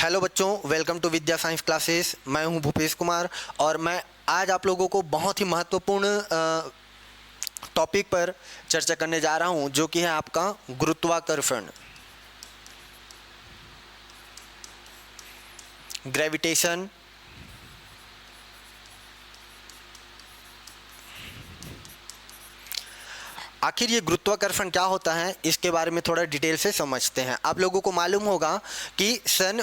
Hello बच्चों, welcome to Vidya science classes. मैं हूं भूपेश कुमार और मैं आज आप लोगों को बहुत ही महत्वपूर्ण टॉपिक पर चर्चा करने जा रहा हूं, जो कि है आपका गुरुत्वाकर्षण, ग्रेविटेशन। आखिर ये गुरुत्वाकर्षण क्या होता है, इसके बारे में थोड़ा डिटेल से समझते हैं। आप लोगों को मालूम होगा कि सन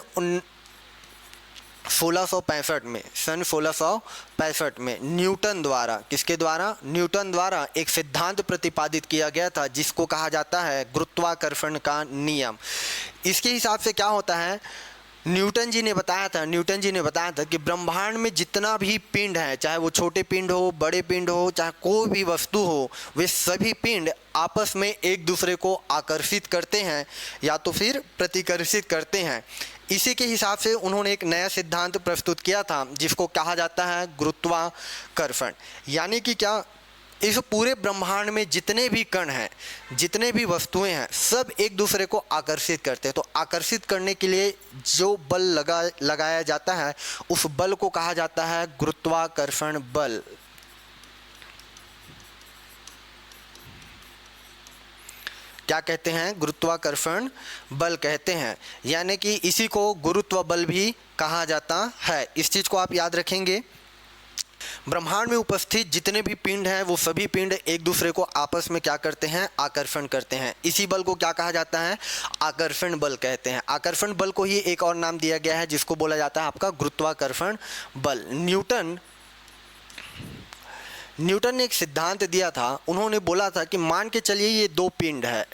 1665 में न्यूटन द्वारा, किसके द्वारा? न्यूटन द्वारा एक सिद्धांत प्रतिपादित किया गया था जिसको कहा जाता है गुरुत्वाकर्षण का नियम। इसके हिसाब से क्या होता है, न्यूटन जी ने बताया था कि ब्रह्मांड में जितना भी पिंड है, चाहे वो छोटे पिंड हो, बड़े पिंड हो, चाहे कोई भी वस्तु हो, वे सभी पिंड आपस में एक दूसरे को आकर्षित करते हैं या तो फिर प्रतिकर्षित करते हैं। इसी के हिसाब से उन्होंने एक नया सिद्धांत प्रस्तुत किया था जिसको कहा जाता है गुरुत्वाकर्षण। यानी कि क्या, इस पूरे ब्रह्मांड में जितने भी कण हैं, जितने भी वस्तुएं हैं, सब एक दूसरे को आकर्षित करते हैं। तो आकर्षित करने के लिए जो बल लगाया जाता है, उस बल को कहा जाता है गुरुत्वाकर्षण बल। क्या कहते हैं? गुरुत्वाकर्षण बल कहते हैं। यानी कि इसी को गुरुत्व बल भी कहा जाता है। इस चीज को आप याद रखेंगे। ब्रह्मांड में उपस्थित जितने भी पिंड हैं, वो सभी पिंड एक दूसरे को आपस में क्या करते हैं? आकर्षण करते हैं। इसी बल को क्या कहा जाता है? आकर्षण बल कहते हैं। आकर्षण बल को ही एक और नाम दिया गया है जिसको बोला जाता है आपका गुरुत्वाकर्षण बल। न्यूटन ने एक सिद्धांत दिया था। उन्होंने बोला था कि मान के चलिए ये दो पिंड है,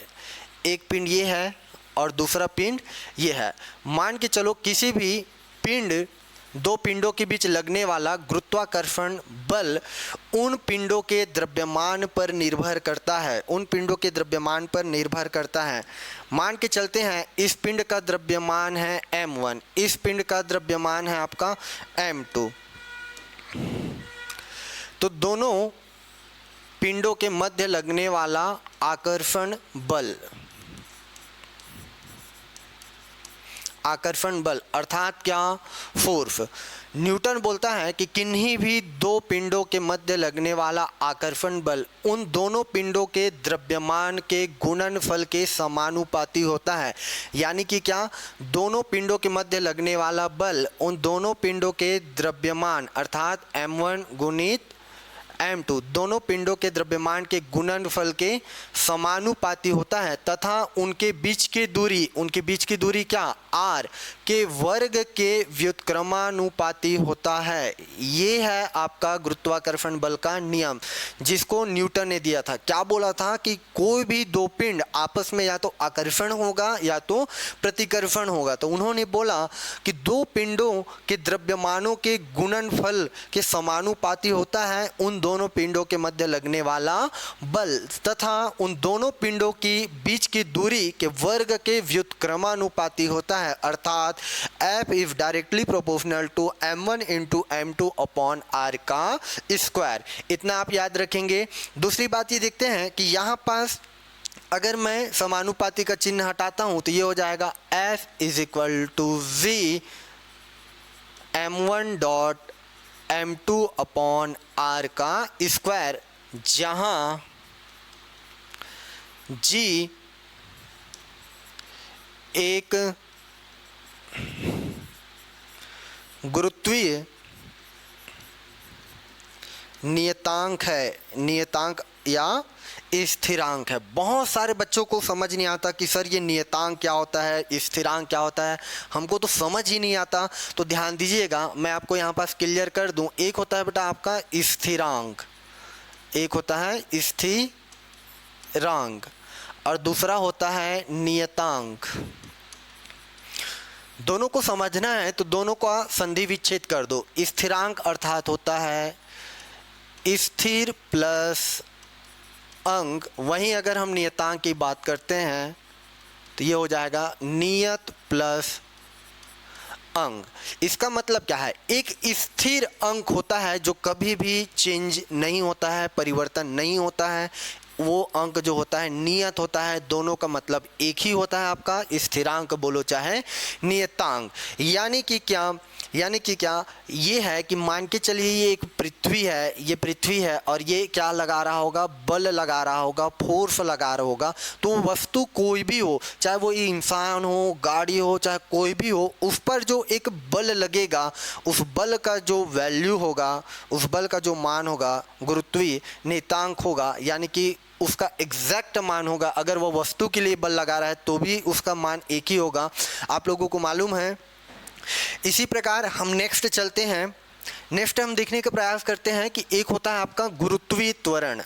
एक पिंड ये है और दूसरा पिंड ये है। मान के चलो किसी भी पिंड, दो पिंडों के बीच लगने वाला गुरुत्वाकर्षण बल उन पिंडों के द्रव्यमान पर निर्भर करता है, मान के चलते हैं इस पिंड का द्रव्यमान है m1, इस पिंड का द्रव्यमान है आपका m2। तो दोनों पिंडों के मध्य लगने वाला आकर्षण बल अर्थात क्या? फोर्स। न्यूटन बोलता है कि किन्हीं भी दो पिंडों के मध्य लगने वाला आकर्षण बल उन दोनों पिंडों के द्रव्यमान के गुणनफल के समानुपाती होता है। यानी कि क्या? दोनों पिंडों के मध्य लगने वाला बल उन दोनों पिंडों के द्रव्यमान अर्थात m1 गुणित m2, दोनों पिंडों के द्रव्यमान के गुणनफल के समानुपाती होता है तथा उनके बीच की दूरी क्या? r के वर्ग के व्युत्क्रमानुपाती होता है। ये है आपका गुरुत्वाकर्षण बल का नियम जिसको न्यूटन ने दिया था। क्या बोला था कि कोई भी दो पिंड आपस में या तो आकर्षण होगा या तो प्रतिकर्षण होगा। तो उन्होंने बोला कि दो पिंडों के द्रव्यमानों के गुणनफल के समानुपाती होता है उन दोनों पिंडों के मध्य लगने वाला बल तथा उन दोनों पिंडों की बीच की दूरी के वर्ग के व्युत्क्रमानुपाती होता है, अर्थात F is directly proportional to m1 into m2 upon r का स्क्वायर। इतना आप याद रखेंगे। दूसरी बात ये देखते हैं कि यहाँ पास अगर मैं समानुपाती का चिन्ह हटाता हूँ तो ये हो जाएगा F is equal to v m1 dot m2 upon r का स्क्वायर, जहाँ g एक गुरुत्वीय नियतांक या स्थिरांक है। बहुत सारे बच्चों को समझ नहीं आता कि सर ये नियतांक क्या होता है, स्थिरांक क्या होता है, हमको तो समझ ही नहीं आता। तो ध्यान दीजिएगा, मैं आपको यहाँ पास क्लियर कर दूं। एक होता है बेटा आपका स्थिरांक, और दूसरा होता है नियतांक। दोनों को समझना है तो दोनों का संधि विच्छेद कर दो। स्थिरांक अर्थात होता है स्थिर प्लस अंक, वहीं अगर हम नियतांक की बात करते हैं तो ये हो जाएगा नियत प्लस अंक। इसका मतलब क्या है? एक स्थिर अंक होता है जो कभी भी चेंज नहीं होता है, परिवर्तन नहीं होता है। वो अंक जो होता है नियत होता है, दोनों का मतलब एक ही होता है आपका, स्थिरांक बोलो चाहे नियतांक। यानी कि क्या ये है कि मान के चलिए ये एक पृथ्वी है, ये पृथ्वी है और ये क्या लगा रहा होगा, बल लगा रहा होगा, फोर्स लगा रहा होगा। तो वस्तु कोई भी हो, चाहे वो इंसान हो, गाड़ी हो, चाहे कोई भी हो, उस पर जो एक बल लगेगा, उस बल का जो वैल्यू होगा, उस बल का जो मान होगा, गुरुत्वीय नियतांक होगा, यानी कि उसका एग्जैक्ट मान होगा। अगर वो वस्तु के लिए बल लगा रहा है तो भी उसका मान एक ही होगा, आप लोगों को मालूम है। इसी प्रकार हम नेक्स्ट चलते हैं। नेक्स्ट हम देखने का प्रयास करते हैं कि एक होता है आपका गुरुत्वीय त्वरण।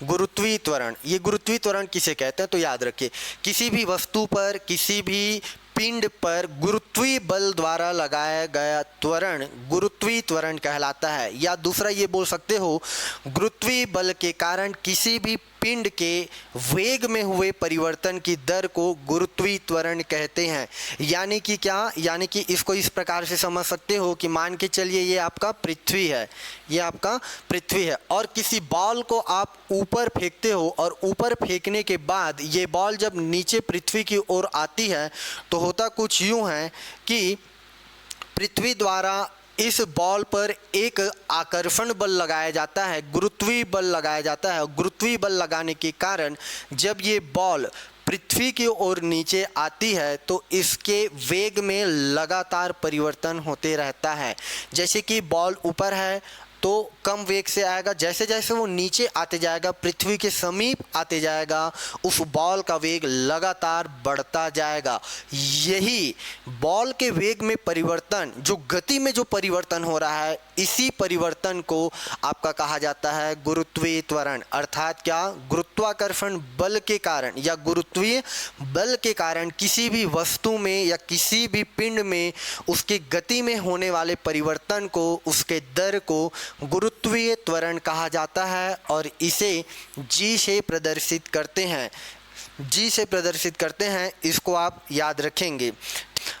गुरुत्वीय त्वरण, ये गुरुत्वीय त्वरण किसे कहते हैं तो याद रखिए, किसी भी वस्तु पर, किसी भी पिंड पर गुरुत्वीय बल द्वारा लगाया गया त्वरण गुरुत्वीय त्वरण कहलाता है। या दूसरा ये बोल सकते हो, गुरुत्वीय बल के कारण किसी भी पिंड के वेग में हुए परिवर्तन की दर को गुरुत्वीय त्वरण कहते हैं। यानी कि क्या, यानी कि इसको इस प्रकार से समझ सकते हो कि मान के चलिए ये आपका पृथ्वी है, ये आपका पृथ्वी है और किसी बॉल को आप ऊपर फेंकते हो और ऊपर फेंकने के बाद ये बॉल जब नीचे पृथ्वी की ओर आती है तो होता कुछ यूं है कि पृथ्वी द्वारा इस बॉल पर एक आकर्षण बल लगाया जाता है, गुरुत्वीय बल लगाया जाता है। गुरुत्वीय बल लगाने के कारण जब ये बॉल पृथ्वी की ओर नीचे आती है तो इसके वेग में लगातार परिवर्तन होते रहता है। जैसे कि बॉल ऊपर है तो कम वेग से आएगा, जैसे जैसे वो नीचे आते जाएगा, पृथ्वी के समीप आते जाएगा, उस बॉल का वेग लगातार बढ़ता जाएगा। यही बॉल के वेग में परिवर्तन, जो गति में जो परिवर्तन हो रहा है, इसी परिवर्तन को आपका कहा जाता है गुरुत्वीय त्वरण। अर्थात क्या, गुरुत्वाकर्षण बल के कारण या गुरुत्वीय बल के कारण किसी भी वस्तु में या किसी भी पिंड में उसकी गति में होने वाले परिवर्तन को, उसके दर को गुरुत्वीय त्वरण कहा जाता है और इसे जी से प्रदर्शित करते हैं। जी से प्रदर्शित करते हैं, इसको आप याद रखेंगे।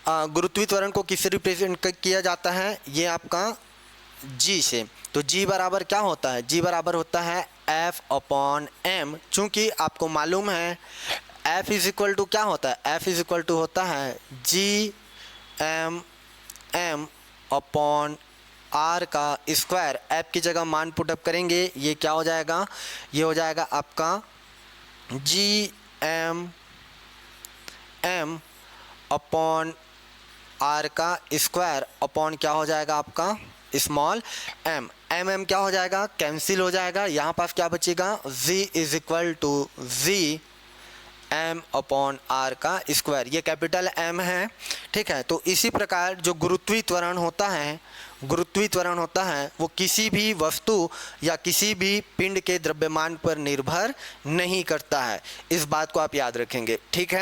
गुरुत्वीय त्वरण को किससे रिप्रेजेंट किया जाता है, ये आपका जी से। तो जी बराबर क्या होता है, जी बराबर होता है F/m। चूँकि आपको मालूम है F इज इक्वल टू क्या होता है, F इज इक्वल टू होता है G/m r का स्क्वायर। ऐप की जगह मान पुटअप करेंगे, ये क्या हो जाएगा, ये हो जाएगा आपका G/m r का स्क्वायर अपॉन क्या हो जाएगा आपका स्मॉल m। m क्या हो जाएगा, कैंसिल हो जाएगा, यहाँ पास क्या बचेगा, v is equal to m/r का स्क्वायर। ये कैपिटल M है, ठीक है। तो इसी प्रकार जो गुरुत्वीय त्वरण होता है, गुरुत्वीय त्वरण होता है वो किसी भी वस्तु या किसी भी पिंड के द्रव्यमान पर निर्भर नहीं करता है। इस बात को आप याद रखेंगे, ठीक है।